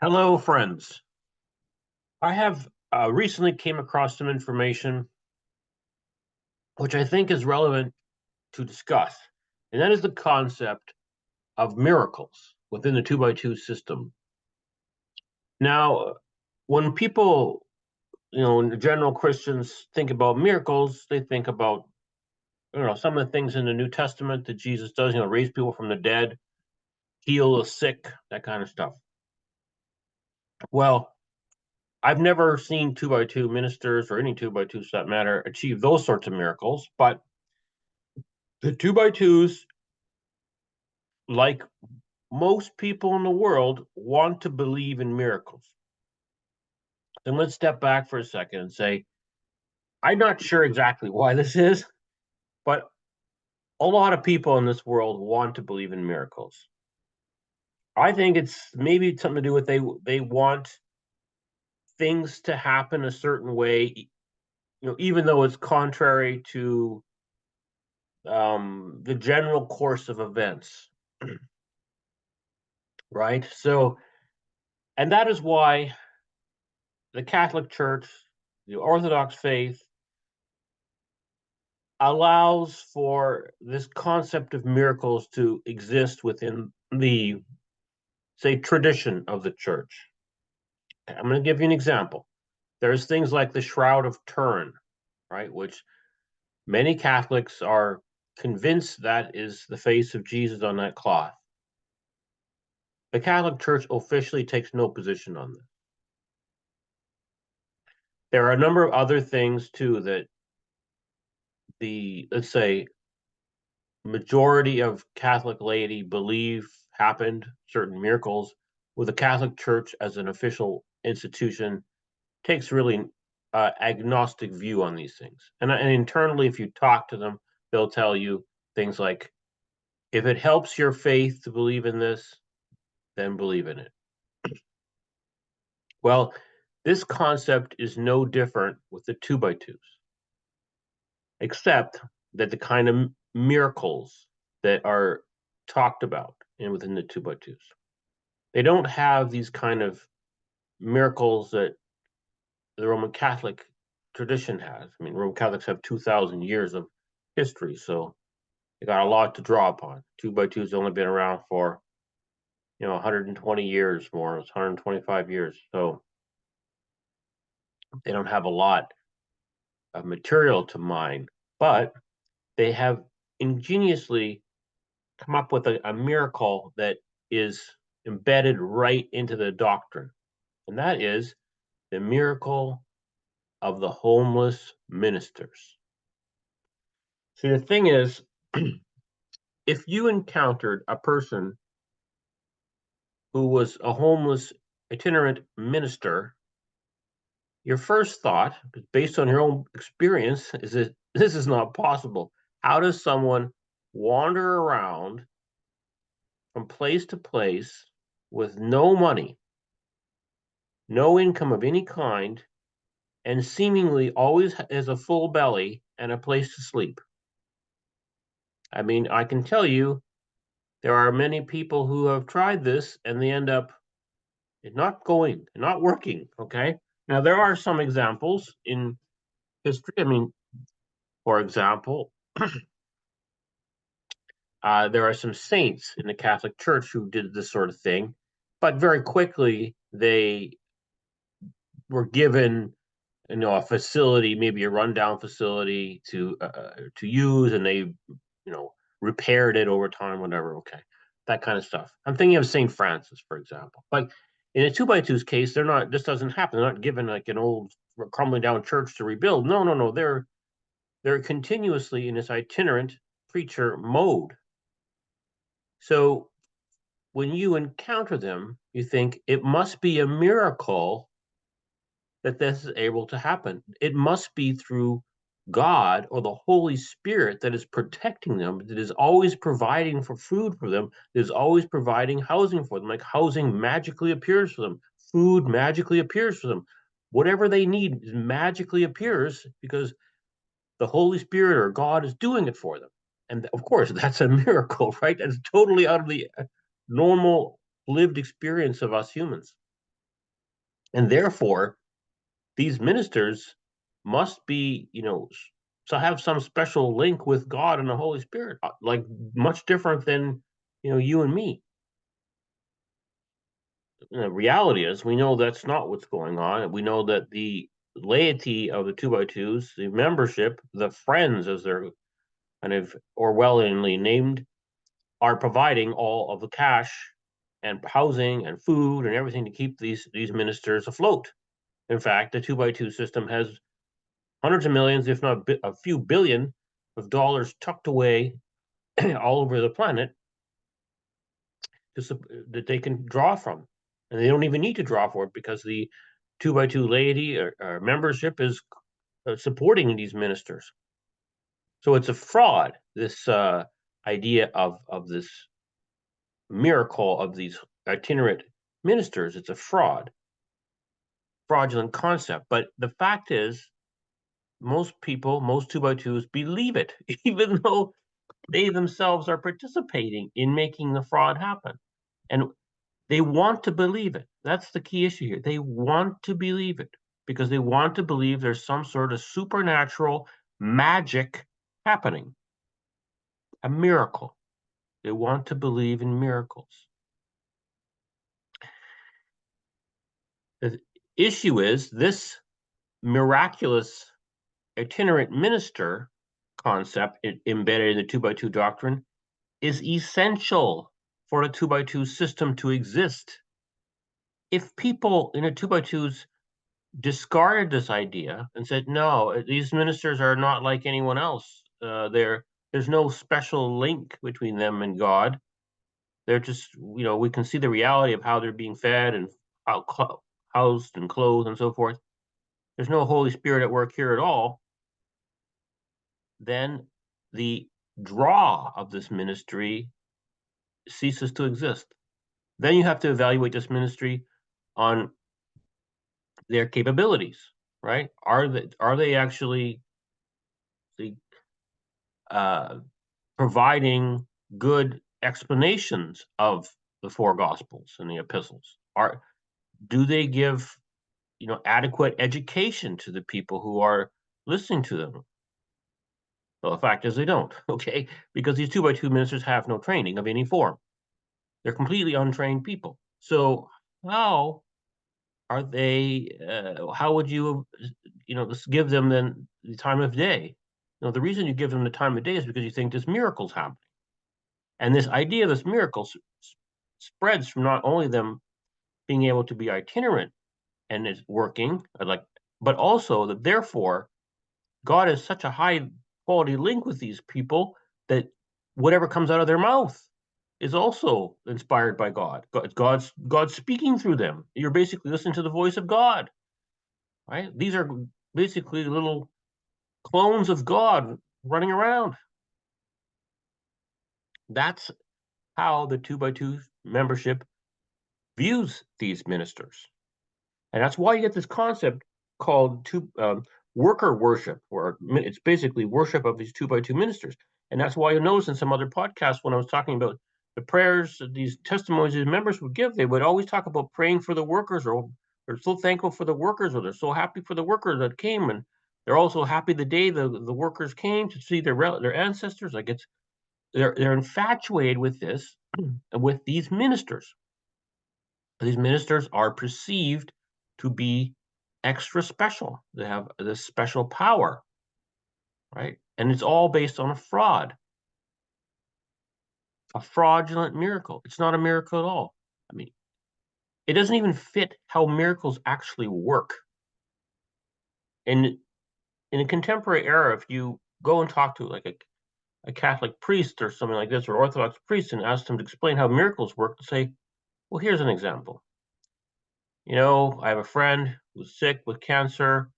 Hello, friends. I have recently came across some information which I think is relevant to discuss, and that is the concept of miracles within the two by two system. Now, when people, in general Christians think about miracles, they think about, some of the things in the New Testament that Jesus does, raise people from the dead, heal the sick, that kind of stuff. Well, I've never seen two by two ministers or any two by two, for that matter, achieve those sorts of miracles, but the two by twos, like most people in the world, want to believe in miracles. Then let's step back for a second and say, I'm not sure exactly why this is, but a lot of people in this world want to believe in miracles. I think it's maybe something to do with they want things to happen a certain way, even though it's contrary to the general course of events, right? So, and that is why the Catholic Church, the Orthodox faith, allows for this concept of miracles to exist within the, say, tradition of the church. I'm going to give you an example. There's things like the Shroud of Turin, right, which many Catholics are convinced that is the face of Jesus on that cloth. The Catholic Church officially takes no position on this. There are a number of other things too that the, let's say, majority of Catholic laity believe happened, certain miracles, with the Catholic Church as an official institution takes really agnostic view on these things. And internally, if you talk to them, they'll tell you things like, if it helps your faith to believe in this, then believe in it. Well, this concept is no different with the two by twos, except that the kind of miracles that are talked about within the two by twos, they don't have these kind of miracles that the Roman Catholic tradition has. I mean, Roman Catholics have 2,000 years of history, so they got a lot to draw upon. Two by two's only been around for 120 years more. It's 125 years, so they don't have a lot of material to mine, but they have ingeniously come up with a miracle that is embedded right into the doctrine, and that is the miracle of the homeless ministers. See, the thing is, if you encountered a person who was a homeless itinerant minister, your first thought, based on your own experience, is that this is not possible. How does someone wander around from place to place with no money, no income of any kind, and seemingly always has a full belly and a place to sleep? I mean, I can tell you there are many people who have tried this and they end up not working. Okay. Now, there are some examples in history. I mean, for example, there are some saints in the Catholic Church who did this sort of thing, but very quickly they were given, a facility, maybe a rundown facility to use, and they, repaired it over time, whatever. Okay, that kind of stuff. I'm thinking of Saint Francis, for example. But in a two by two's case, they're not. This doesn't happen. They're not given like an old crumbling down church to rebuild. No, no, no. They're continuously in this itinerant preacher mode. So when you encounter them, you think it must be a miracle that this is able to happen. It must be through God or the Holy Spirit that is protecting them, that is always providing for food for them, that is always providing housing for them. Like housing magically appears for them, food magically appears for them. Whatever they need magically appears because the Holy Spirit or God is doing it for them. And of course, that's a miracle, right? That's totally out of the normal lived experience of us humans. And therefore, these ministers must be, so have some special link with God and the Holy Spirit, like much different than, you and me. The reality is, we know that's not what's going on. We know that the laity of the 2x2s, the membership, the friends, as they're kind of Orwellianly named, are providing all of the cash and housing and food and everything to keep these ministers afloat. In fact, the 2x2 system has hundreds of millions, if not a few billion, of dollars tucked away all over the planet that they can draw from. And they don't even need to draw for it because the 2x2 laity or membership is supporting these ministers. So it's a fraud, this idea of this miracle of these itinerant ministers. It's a fraudulent concept. But the fact is, most people, most 2x2s believe it, even though they themselves are participating in making the fraud happen. And they want to believe it. That's the key issue here. They want to believe it because they want to believe there's some sort of supernatural magic happening, a miracle. They want to believe in miracles. The issue is this miraculous itinerant minister concept embedded in the 2x2 doctrine is essential for a 2x2 system to exist. If people in a 2x2s discarded this idea and said, no, these ministers are not like anyone else. There's no special link between them and God. They're just, we can see the reality of how they're being fed and housed and clothed and so forth. There's no Holy Spirit at work here at all. Then the draw of this ministry ceases to exist. Then you have to evaluate this ministry on their capabilities, right? Are they actually uh, providing good explanations of the four gospels and the epistles? Do they give adequate education to the people who are listening to them? Well, the fact is they don't, okay? Because these 2x2 ministers have no training of any form. They're completely untrained people. So how are they, how would you, give them then the time of day? The reason you give them the time of day is because you think this miracle's happening. And this idea of this miracle spreads from not only them being able to be itinerant and is working, but also that therefore God has such a high quality link with these people that whatever comes out of their mouth is also inspired by God. God's speaking through them. You're basically listening to the voice of God, right? These are basically little clones of God running around. That's how the 2x2 membership views these ministers. And that's why you get this concept called worker worship, where it's basically worship of these 2x2 ministers. And that's why you notice in some other podcasts when I was talking about the prayers, these testimonies these members would give, they would always talk about praying for the workers, or they're so thankful for the workers, or they're so happy for the workers that came, and they're also happy the day the workers came to see their ancestors. Like they're infatuated with this, with these ministers. These ministers are perceived to be extra special. They have this special power, right? And it's all based on a fraudulent miracle. It's not a miracle at all. I mean, it doesn't even fit how miracles actually work. In a contemporary era, if you go and talk to like a Catholic priest or something like this, or Orthodox priest, and ask them to explain how miracles work, to say, well, here's an example. I have a friend who's sick with cancer,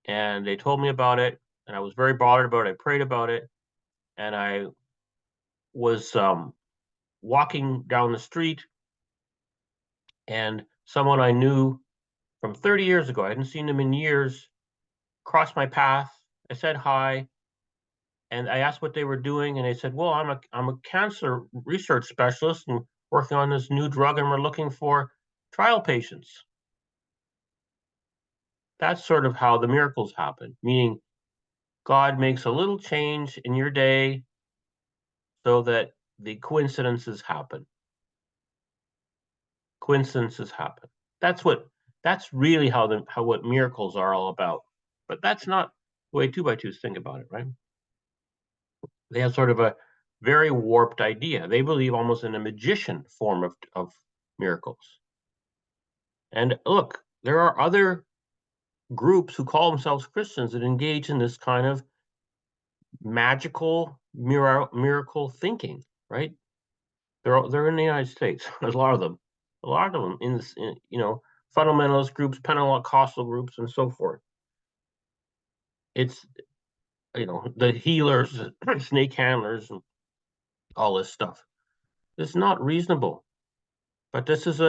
and they told me about it, and I was very bothered about it. I prayed about it, and I was walking down the street, and someone I knew from 30 years ago, I hadn't seen them in years, crossed my path. I said hi, and I asked what they were doing, and they said, well, I'm a cancer research specialist and working on this new drug, and we're looking for trial patients. That's sort of how the miracles happen, meaning God makes a little change in your day so that the coincidences happen. Coincidences happen. That's really how what miracles are all about. But that's not the way 2x2s think about it, right? They have sort of a very warped idea. They believe almost in a magician form of miracles. And look, there are other groups who call themselves Christians that engage in this kind of magical miracle thinking, right? They're in the United States. There's a lot of them. A lot of them in this, fundamentalist groups, Pentecostal groups, and so forth. It's the healers, snake handlers, and all this stuff. It's not reasonable. But this is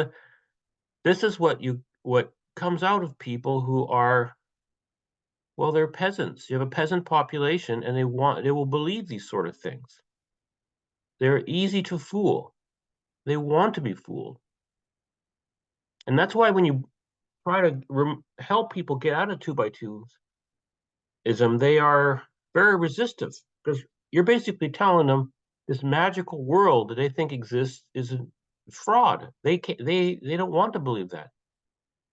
what comes out of people who are, well, they're peasants. You have a peasant population, and they will believe these sort of things. They're easy to fool. They want to be fooled. And that's why when you try to help people get out of 2x2ism, they are very resistive, because you're basically telling them this magical world that they think exists is a fraud. They don't want to believe that.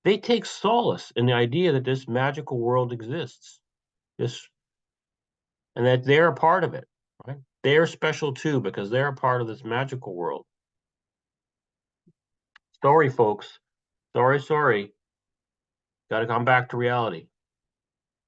They take solace in the idea that this magical world exists, and that they're a part of it. Right? They're special too because they're a part of this magical world. Sorry, folks. Sorry. Got to come back to reality.